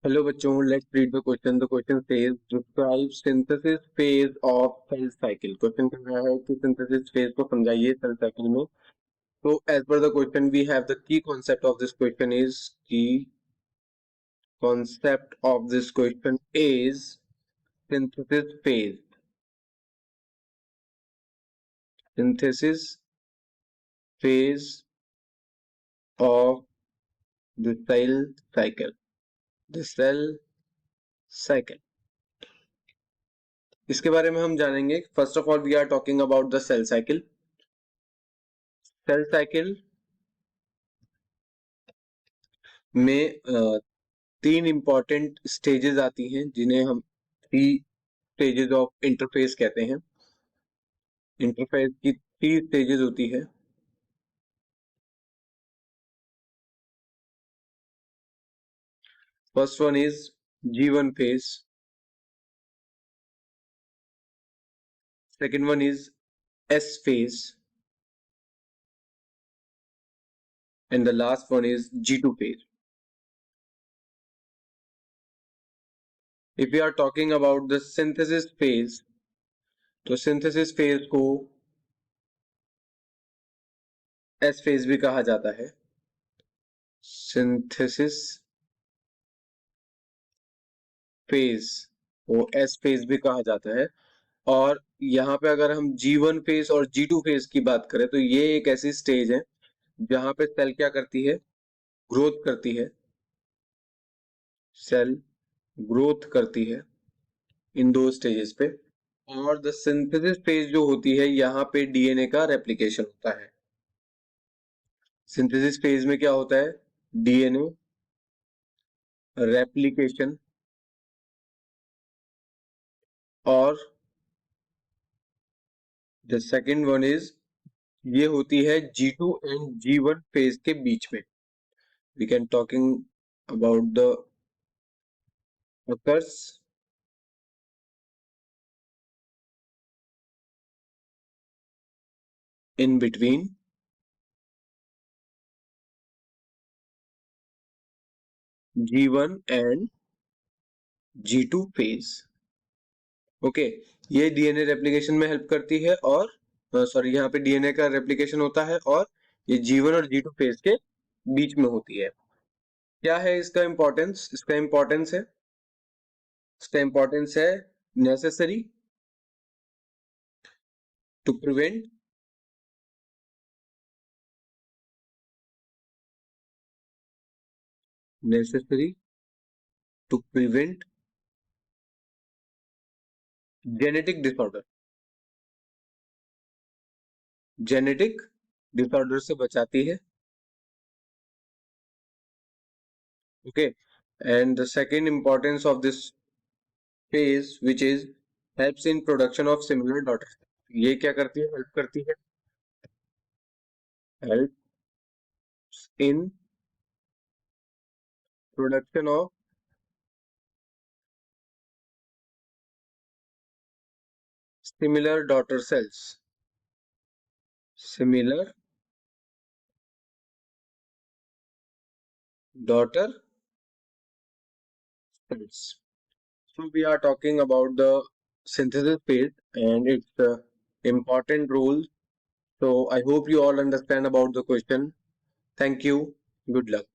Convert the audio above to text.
Hello बच्चों, let's read the question. The question says describe synthesis phase of cell cycle. Question कह रहा है कि सिंथेसिस फेज को समझाइए सेल साइकिल में. तो as per the question we have the key concept of this question is the concept of this question is synthesis phase. Synthesis phase of the cell cycle. The cell cycle. इसके बारे में हम जानेंगे. First of all we are talking about the cell cycle. Cell cycle में तीन important stages आती हैं जिन्हें हम थ्री स्टेजेस ऑफ इंटरफेस कहते हैं. इंटरफेस की थ्री स्टेजेस होती है. First one is G1 phase. Second one is S phase. And the last one is G2 phase. If we are talking about the synthesis phase, तो synthesis phase को S phase भी कहा जाता है. synthesis phase को S phase भी कहा जाता है. और यहाँ पे अगर हम G1 phase और G2 phase की बात करें तो ये एक ऐसी स्टेज है जहां पे सेल क्या करती है, ग्रोथ करती है. सेल ग्रोथ करती है इन दो स्टेजेस पे. और द सिंथेसिस फेज जो होती है यहाँ पे डीएनए का रेप्लिकेशन होता है. सिंथेसिस फेज में क्या होता है, डीएनए रेप्लिकेशन. और द सेकंड वन इज ये होती है G2 एंड G1 फेज के बीच में. We can talking about the occurs in between G1 and G2 फेज. ओके, ये डीएनए रेप्लिकेशन में हेल्प करती है. और सॉरी, यहाँ पे डीएनए का रेप्लिकेशन होता है और ये G1 और G2 फेज के बीच में होती है. क्या है इसका इंपॉर्टेंस? इसका इंपॉर्टेंस है necessary to prevent genetic disorder से बचाती है. Okay, and the second importance of this phase which is helps in production of similar daughter. ये क्या करती है, हेल्प करती है, helps in production of similar daughter cells. Similar daughter cells. So we are talking about the synthesis phase and its important role. So I hope you all understand about the question. Thank you. Good luck.